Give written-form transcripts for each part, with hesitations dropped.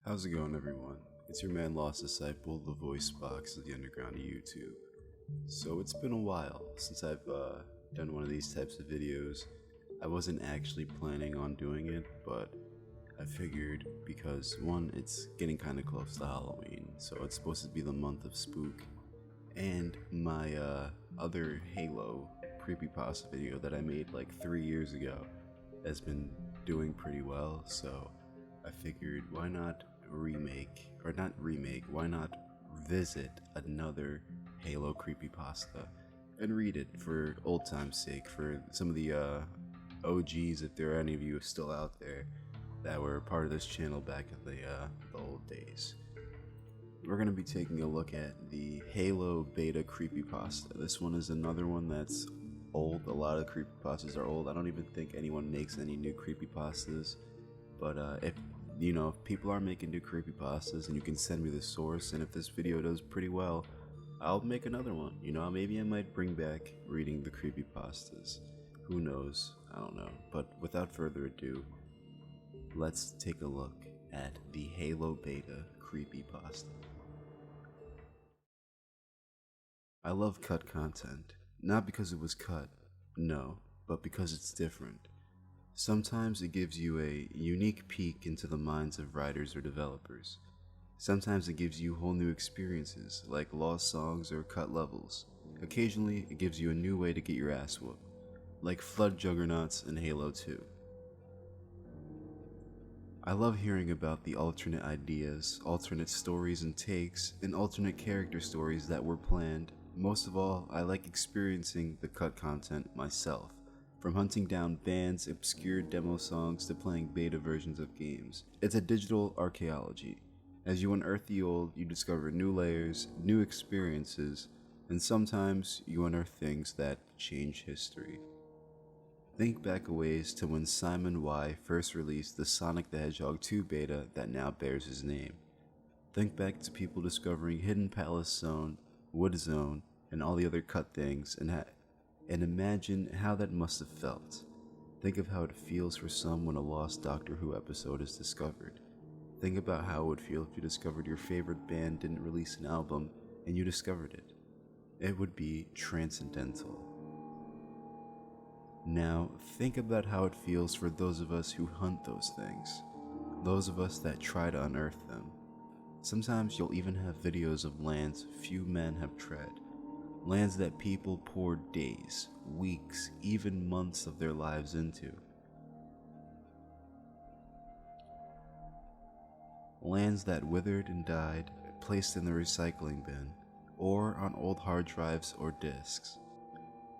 How's it going, everyone? It's your man Lost Disciple, the voice box of the underground YouTube. So it's been a while since I've done one of these types of videos. I wasn't actually planning on doing it, but I figured because one, it's getting kind of close to Halloween, so it's supposed to be the month of spook, and my other Halo Creepypasta video that I made like 3 years ago has been doing pretty well, so I figured why not why not visit another Halo creepypasta and read it for old time's sake, for some of the OGs, if there are any of you still out there that were part of this channel back in the old days. We're going to be taking a look at the Halo beta creepypasta. This one is another one that's old. A lot of creepypastas are old. I don't even think anyone makes any new creepypastas, but if people are making new creepypastas and you can send me the source, and if this video does pretty well, I'll make another one. Maybe I might bring back reading the creepypastas. Who knows? I don't know. But without further ado, let's take a look at the Halo beta creepypasta. I love cut content, not because it was cut, no, but because it's different. Sometimes it gives you a unique peek into the minds of writers or developers. Sometimes it gives you whole new experiences, like lost songs or cut levels. Occasionally, it gives you a new way to get your ass whooped, like flood juggernauts in Halo 2. I love hearing about the alternate ideas, alternate stories and takes, and alternate character stories that were planned. Most of all, I like experiencing the cut content myself. From hunting down bands, obscure demo songs, to playing beta versions of games. It's a digital archaeology. As you unearth the old, you discover new layers, new experiences, and sometimes you unearth things that change history. Think back a ways to when Simon Y first released the Sonic the Hedgehog 2 beta that now bears his name. Think back to people discovering Hidden Palace Zone, Wood Zone, and all the other cut things, and imagine how that must have felt. Think of how it feels for some when a lost Doctor Who episode is discovered. Think about how it would feel if you discovered your favorite band didn't release an album and you discovered it. It would be transcendental. Now, think about how it feels for those of us who hunt those things, those of us that try to unearth them. Sometimes you'll even have videos of lands few men have tread. Lands that people poured days, weeks, even months of their lives into. Lands that withered and died, placed in the recycling bin, or on old hard drives or disks.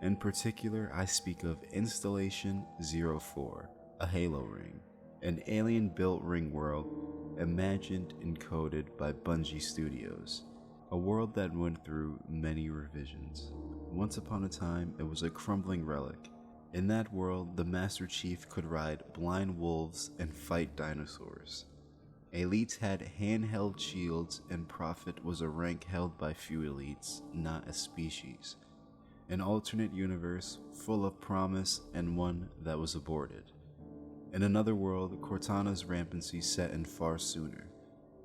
In particular, I speak of Installation 04, a Halo ring, an alien-built ring world imagined and coded by Bungie Studios. A world that went through many revisions. Once upon a time, it was a crumbling relic. In that world, the Master Chief could ride blind wolves and fight dinosaurs. Elites had handheld shields, and Prophet was a rank held by few elites, not a species. An alternate universe full of promise and one that was aborted. In another world, Cortana's rampancy set in far sooner.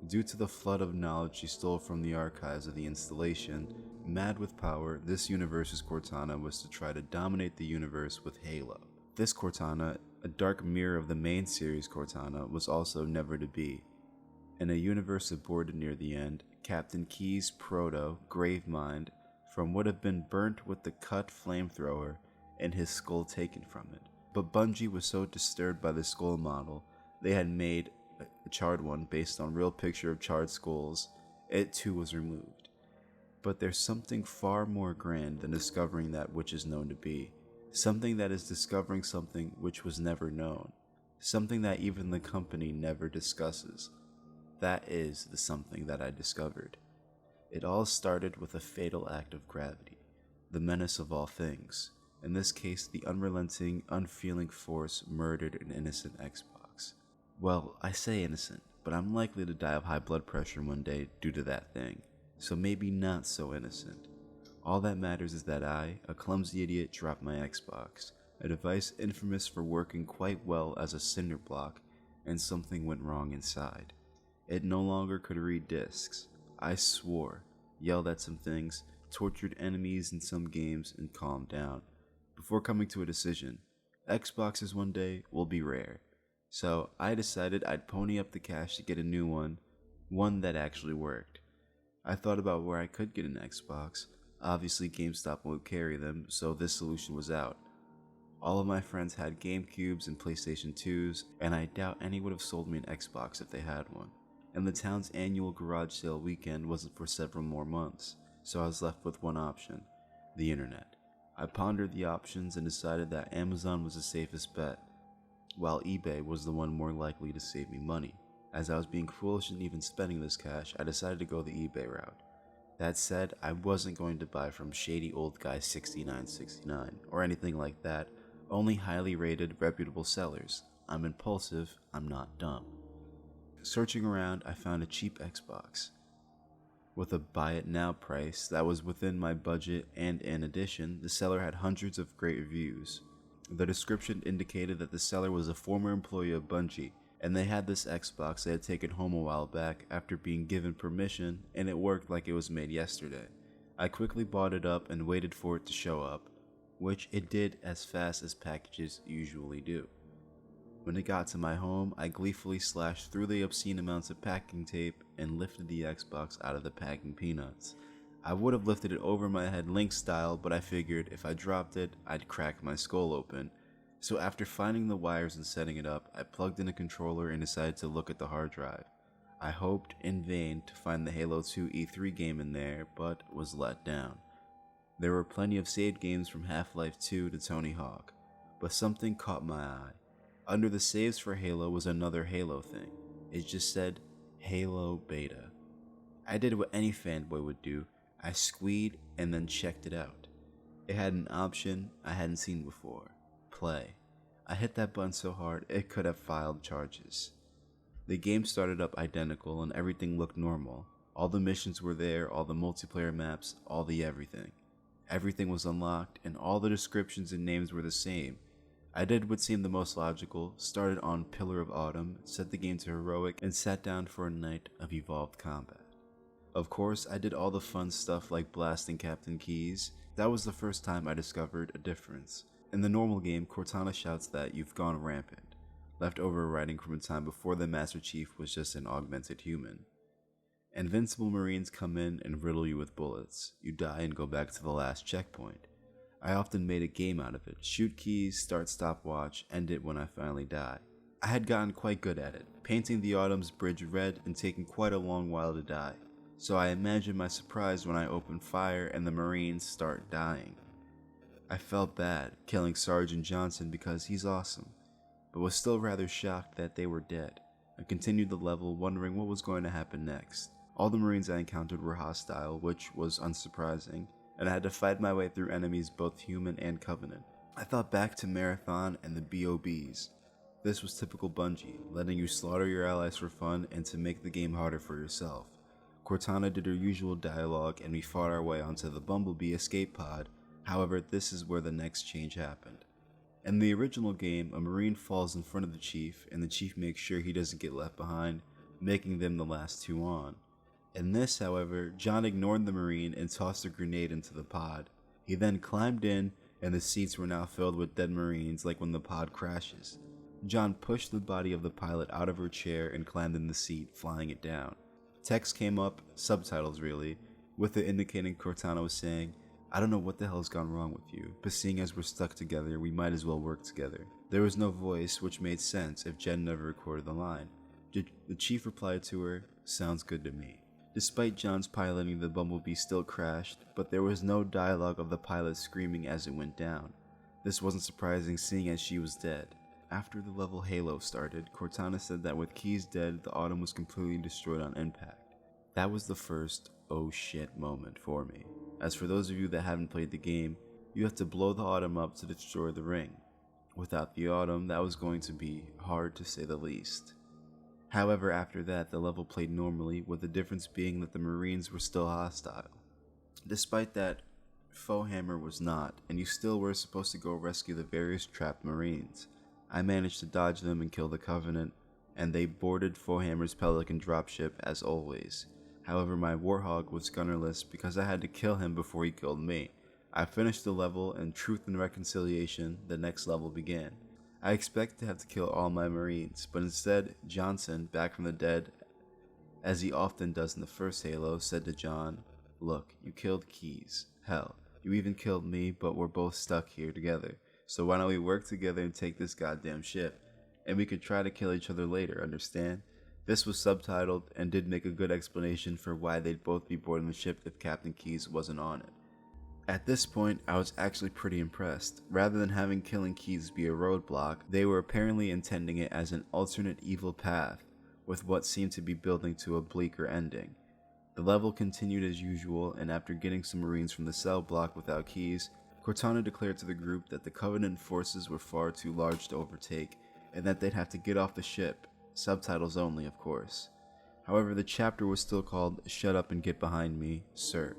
Due to the flood of knowledge she stole from the archives of the installation, mad with power, this universe's Cortana was to try to dominate the universe with Halo. This Cortana, a dark mirror of the main series Cortana, was also never to be. In a universe aborted near the end, Captain Key's proto, Gravemind, from would have been burnt with the cut flamethrower and his skull taken from it. But Bungie was so disturbed by the skull model, they had made a charred one based on real picture of charred skulls. It too was removed. But there's something far more grand than discovering that which is known to be. Something that is discovering something which was never known. Something that even the company never discusses. That is the something that I discovered. It all started with a fatal act of gravity, the menace of all things. In this case, the unrelenting, unfeeling force murdered an innocent Xbox. Well, I say innocent, but I'm likely to die of high blood pressure one day due to that thing, so maybe not so innocent. All that matters is that I, a clumsy idiot, dropped my Xbox, a device infamous for working quite well as a cinder block, and something went wrong inside. It no longer could read discs. I swore, yelled at some things, tortured enemies in some games, and calmed down, before coming to a decision. Xboxes one day will be rare. So I decided I'd pony up the cash to get a new one that actually worked. I thought about where I could get an Xbox. Obviously GameStop won't carry them, so this solution was out. All of my friends had GameCubes and PlayStation 2s, and I doubt any would have sold me an Xbox if they had one. And the town's annual garage sale weekend wasn't for several more months, so I was left with one option: the internet. I pondered the options and decided that Amazon was the safest bet, while eBay was the one more likely to save me money. As I was being foolish and even spending this cash, I decided to go the eBay route. That said, I wasn't going to buy from shady old guy 6969 or anything like that, only highly rated, reputable sellers. I'm impulsive, I'm not dumb. Searching around, I found a cheap Xbox with a buy it now price that was within my budget, and in addition, the seller had hundreds of great reviews. The description indicated that the seller was a former employee of Bungie, and they had this Xbox they had taken home a while back after being given permission, and it worked like it was made yesterday. I quickly bought it up and waited for it to show up, which it did as fast as packages usually do. When it got to my home, I gleefully slashed through the obscene amounts of packing tape and lifted the Xbox out of the packing peanuts. I would have lifted it over my head Link style, but I figured if I dropped it, I'd crack my skull open. So after finding the wires and setting it up, I plugged in a controller and decided to look at the hard drive. I hoped in vain to find the Halo 2 E3 game in there, but was let down. There were plenty of saved games from Half-Life 2 to Tony Hawk, but something caught my eye. Under the saves for Halo was another Halo thing. It just said, Halo Beta. I did what any fanboy would do. I squeed and then checked it out. It had an option I hadn't seen before: play. I hit that button so hard it could have filed charges. The game started up identical and everything looked normal. All the missions were there, all the multiplayer maps, all the everything. Everything was unlocked and all the descriptions and names were the same. I did what seemed the most logical, started on Pillar of Autumn, set the game to heroic, and sat down for a night of evolved combat. Of course, I did all the fun stuff like blasting Captain Keys. That was the first time I discovered a difference. In the normal game, Cortana shouts that you've gone rampant, leftover writing from a time before the Master Chief was just an augmented human. Invincible Marines come in and riddle you with bullets. You die and go back to the last checkpoint. I often made a game out of it: shoot keys, start stopwatch, end it when I finally die. I had gotten quite good at it, painting the Autumn's bridge red and taking quite a long while to die. So I imagine my surprise when I open fire and the Marines start dying. I felt bad killing Sergeant Johnson because he's awesome, but was still rather shocked that they were dead. I continued the level wondering what was going to happen next. All the Marines I encountered were hostile, which was unsurprising, and I had to fight my way through enemies both human and Covenant. I thought back to Marathon and the BOBs. This was typical Bungie, letting you slaughter your allies for fun and to make the game harder for yourself. Cortana did her usual dialogue and we fought our way onto the Bumblebee escape pod. However, this is where the next change happened. In the original game, a Marine falls in front of the Chief and the Chief makes sure he doesn't get left behind, making them the last two on. In this, however, John ignored the Marine and tossed a grenade into the pod. He then climbed in, and the seats were now filled with dead Marines like when the pod crashes. John pushed the body of the pilot out of her chair and climbed in the seat, flying it down. Text came up, subtitles really, with it indicating Cortana was saying, "I don't know what the hell's gone wrong with you, but seeing as we're stuck together, we might as well work together." There was no voice, which made sense if Jen never recorded the line. The Chief replied to her, "Sounds good to me." Despite John's piloting, the Bumblebee still crashed, but there was no dialogue of the pilot screaming as it went down. This wasn't surprising seeing as she was dead. After the level Halo started, Cortana said that with Keys dead, the Autumn was completely destroyed on impact. That was the first oh shit moment for me. As for those of you that haven't played the game, you have to blow the Autumn up to destroy the ring. Without the Autumn, that was going to be hard to say the least. However, after that, the level played normally, with the difference being that the Marines were still hostile. Despite that, Foehammer was not, and you still were supposed to go rescue the various trapped Marines. I managed to dodge them and kill the Covenant, and they boarded Fohammer's Pelican dropship as always. However, my Warthog was gunnerless because I had to kill him before he killed me. I finished the level, and Truth and Reconciliation, the next level, began. I expected to have to kill all my Marines, but instead, Johnson, back from the dead, as he often does in the first Halo, said to John, "Look, you killed Keyes. Hell, you even killed me, but we're both stuck here together. So why don't we work together and take this goddamn ship? And we could try to kill each other later, understand?" This was subtitled and did make a good explanation for why they'd both be boarding the ship if Captain Keyes wasn't on it. At this point, I was actually pretty impressed. Rather than having killing Keyes be a roadblock, they were apparently intending it as an alternate evil path, with what seemed to be building to a bleaker ending. The level continued as usual, and after getting some Marines from the cell block without Keyes, Cortana declared to the group that the Covenant forces were far too large to overtake, and that they'd have to get off the ship, subtitles only of course. However, the chapter was still called "Shut Up and Get Behind Me, Sir."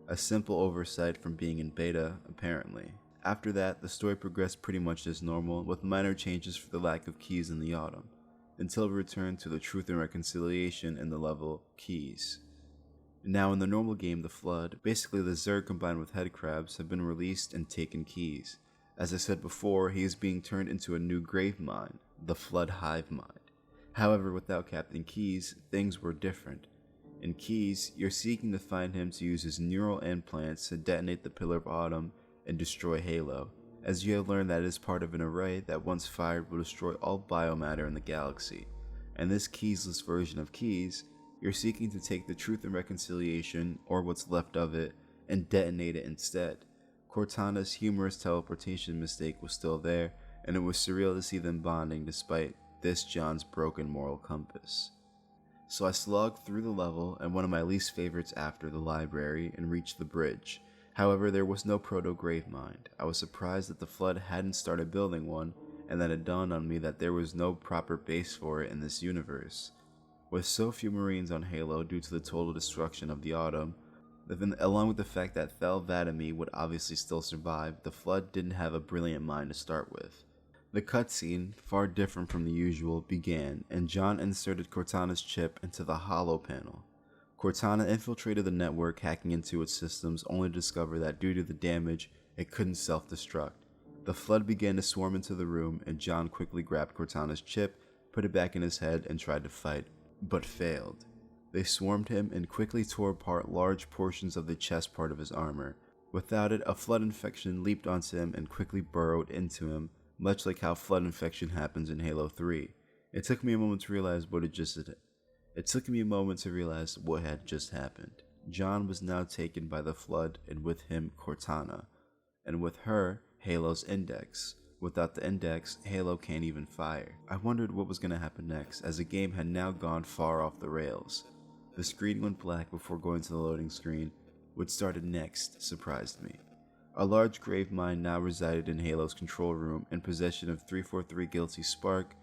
A simple oversight from being in beta, apparently. After that, the story progressed pretty much as normal, with minor changes for the lack of Keyes in the autumn, until we returned to the Truth and Reconciliation in the level Keyes. Now in the normal game, the Flood, basically the Zerg combined with headcrabs, have been released and taken Keyes. As I said before, he is being turned into a new grave mine, the Flood Hive Mind. However, without Captain Keyes, things were different. In Keyes, you're seeking to find him to use his neural implants to detonate the Pillar of Autumn and destroy Halo, as you have learned that it is part of an array that once fired will destroy all biomatter in the galaxy. And this Keyesless version of Keyes, you're seeking to take the Truth and Reconciliation, or what's left of it, and detonate it instead. Cortana's humorous teleportation mistake was still there, and it was surreal to see them bonding despite this John's broken moral compass. So I slogged through the level, and one of my least favorites after the library, and reached the bridge. However, there was no proto-gravemind. I was surprised that the Flood hadn't started building one, and that it dawned on me that there was no proper base for it in this universe. With so few Marines on Halo due to the total destruction of the Autumn, along with the fact that Thel Vadami would obviously still survive, the Flood didn't have a brilliant mind to start with. The cutscene, far different from the usual, began, and John inserted Cortana's chip into the Holo panel. Cortana infiltrated the network, hacking into its systems, only to discover that due to the damage, it couldn't self-destruct. The Flood began to swarm into the room, and John quickly grabbed Cortana's chip, put it back in his head, and tried to fight, but failed. They swarmed him and quickly tore apart large portions of the chest part of his armor. Without it, a Flood infection leaped onto him and quickly burrowed into him, much like how Flood infection happens in Halo 3. It took me a moment to realize what had just happened. John was now taken by the Flood, and with him Cortana, and with her, Halo's index. Without the index, Halo can't even fire. I wondered what was going to happen next, as the game had now gone far off the rails. The screen went black before going to the loading screen. What started next surprised me. A large grave mine now resided in Halo's control room in possession of 343 Guilty Spark,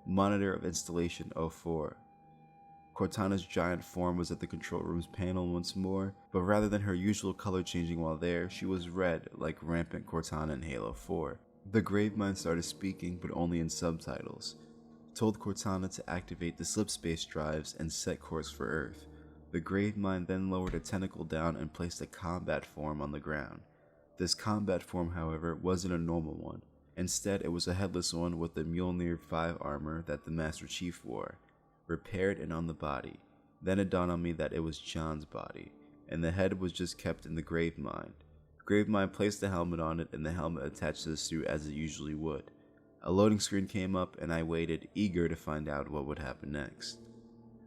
monitor of Installation 04. Cortana's giant form was at the control room's panel once more, but rather than her usual color changing while there, she was red like rampant Cortana in Halo 4. The grave mine started speaking, but only in subtitles. Told Cortana to activate the slipspace drives and set course for Earth. The grave mine then lowered a tentacle down and placed a combat form on the ground. This combat form, however, wasn't a normal one. Instead, it was a headless one with the Mjolnir 5 armor that the Master Chief wore, repaired and on the body. Then it dawned on me that it was John's body, and the head was just kept in the grave mine. Gravemind placed the helmet on it, and the helmet attached to the suit as it usually would. A loading screen came up, and I waited, eager to find out what would happen next.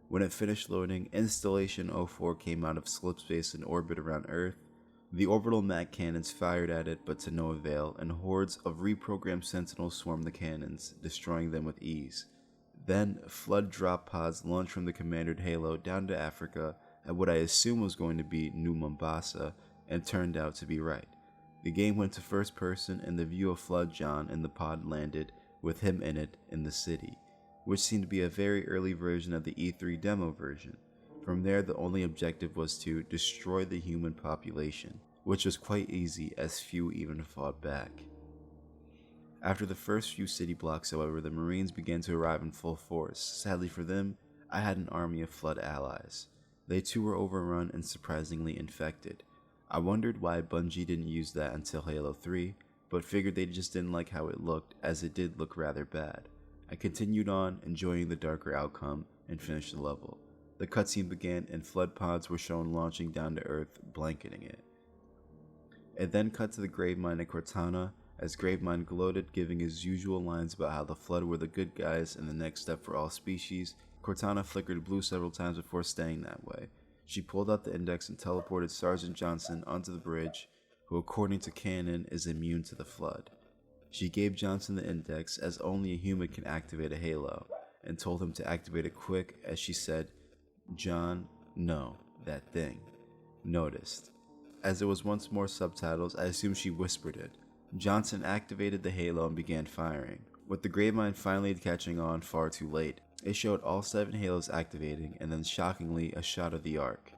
When it finished loading, Installation 04 came out of slipspace in orbit around Earth. The orbital mag cannons fired at it, but to no avail, and hordes of reprogrammed sentinels swarmed the cannons, destroying them with ease. Then, Flood drop pods launched from the commandered Halo down to Africa at what I assume was going to be New Mombasa, and turned out to be right. The game went to first person, and the view of Flood John in the pod landed, with him in it, in the city, which seemed to be a very early version of the E3 demo version. From there, the only objective was to destroy the human population, which was quite easy as few even fought back. After the first few city blocks, however, the Marines began to arrive in full force. Sadly for them, I had an army of Flood allies. They too were overrun and surprisingly infected. I wondered why Bungie didn't use that until Halo 3, but figured they just didn't like how it looked, as it did look rather bad. I continued on, enjoying the darker outcome, and finished the level. The cutscene began and Flood pods were shown launching down to Earth, blanketing it. It then cut to the Gravemind at Cortana, as Gravemind gloated, giving his usual lines about how the Flood were the good guys and the next step for all species. Cortana flickered blue several times before staying that way. She pulled out the index and teleported Sergeant Johnson onto the bridge, who according to canon is immune to the Flood. She gave Johnson the index, as only a human can activate a halo, and told him to activate it quick, as she said, "John, no, that thing." Noticed. As there was once more subtitles, I assumed she whispered it. Johnson activated the halo and began firing. With the Gravemind finally catching on far too late, it showed all 7 halos activating, and then shockingly a shot of the Ark.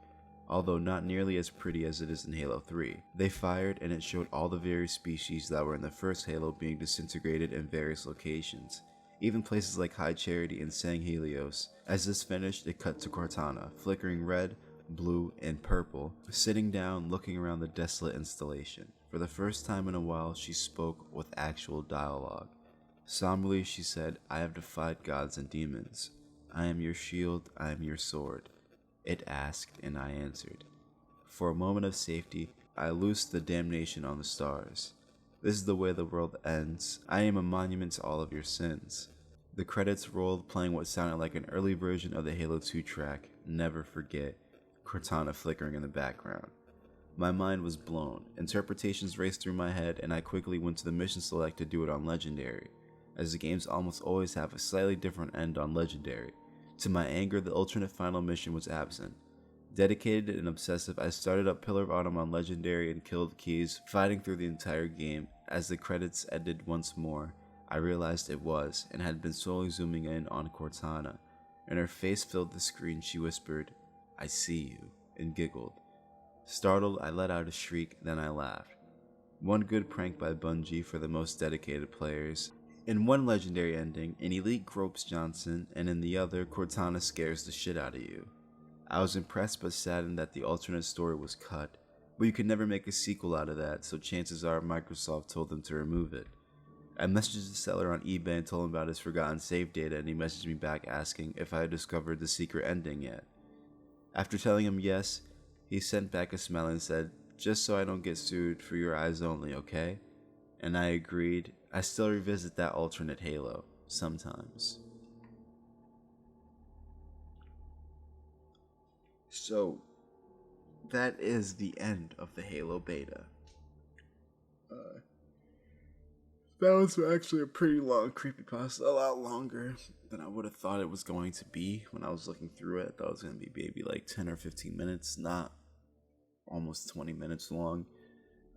Although not nearly as pretty as it is in Halo 3. They fired and it showed all the various species that were in the first Halo being disintegrated in various locations, even places like High Charity and Sang Helios. As this finished, it cut to Cortana, flickering red, blue, and purple, sitting down looking around the desolate installation. For the first time in a while, she spoke with actual dialogue. Somberly she said, "I have defied gods and demons. I am your shield, I am your sword." It asked, and I answered. For a moment of safety, I loosed the damnation on the stars. This is the way the world ends. I am a monument to all of your sins. The credits rolled, playing what sounded like an early version of the Halo 2 track, Never Forget, Cortana flickering in the background. My mind was blown. Interpretations raced through my head, and I quickly went to the mission select to do it on Legendary, as the games almost always have a slightly different end on Legendary. To my anger, the alternate final mission was absent. Dedicated and obsessive, I started up Pillar of Autumn on Legendary and killed Keys, fighting through the entire game. As the credits ended once more, I realized it was, and had been slowly zooming in on Cortana. And her face filled the screen. She whispered, "I see you," and giggled. Startled, I let out a shriek, then I laughed. One good prank by Bungie for the most dedicated players. In one legendary ending, an elite gropes Johnson, and in the other, Cortana scares the shit out of you. I was impressed but saddened that the alternate story was cut, but you could never make a sequel out of that, so chances are Microsoft told them to remove it. I messaged the seller on eBay and told him about his forgotten save data, and he messaged me back asking if I had discovered the secret ending yet. After telling him yes, he sent back a smile and said, "Just so I don't get sued, for your eyes only, okay?" And I agreed. I still revisit that alternate Halo, sometimes. So, that is the end of the Halo beta. That was actually a pretty long creepypasta, a lot longer than I would have thought it was going to be when I was looking through it. I thought it was going to be maybe like 10 or 15 minutes, not almost 20 minutes long.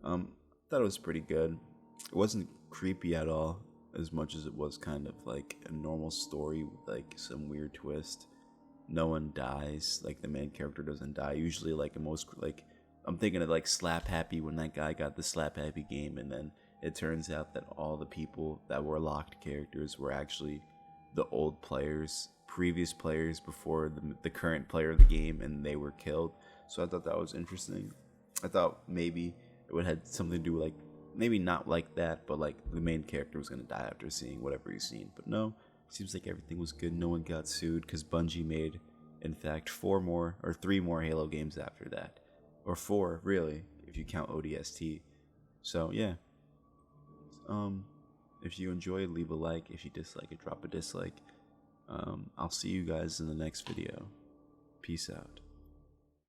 Thought it was pretty good. It wasn't creepy at all, as much as it was kind of like a normal story with like some weird twist. No one dies, like the main character doesn't die. Usually like I'm thinking of like Slap Happy, when that guy got the Slap Happy game, and then it turns out that all the people that were locked characters were actually the old players, previous players before the current player of the game, and they were killed. So I thought that was interesting. I thought maybe it would have something to do with like, maybe not like that, but like the main character was going to die after seeing whatever he's seen. But no, seems like everything was good. No one got sued, because Bungie made, in fact, 3 more Halo games after that. Or 4, really, if you count ODST. So yeah. If you enjoyed, leave a like. If you dislike it, drop a dislike. I'll see you guys in the next video. Peace out.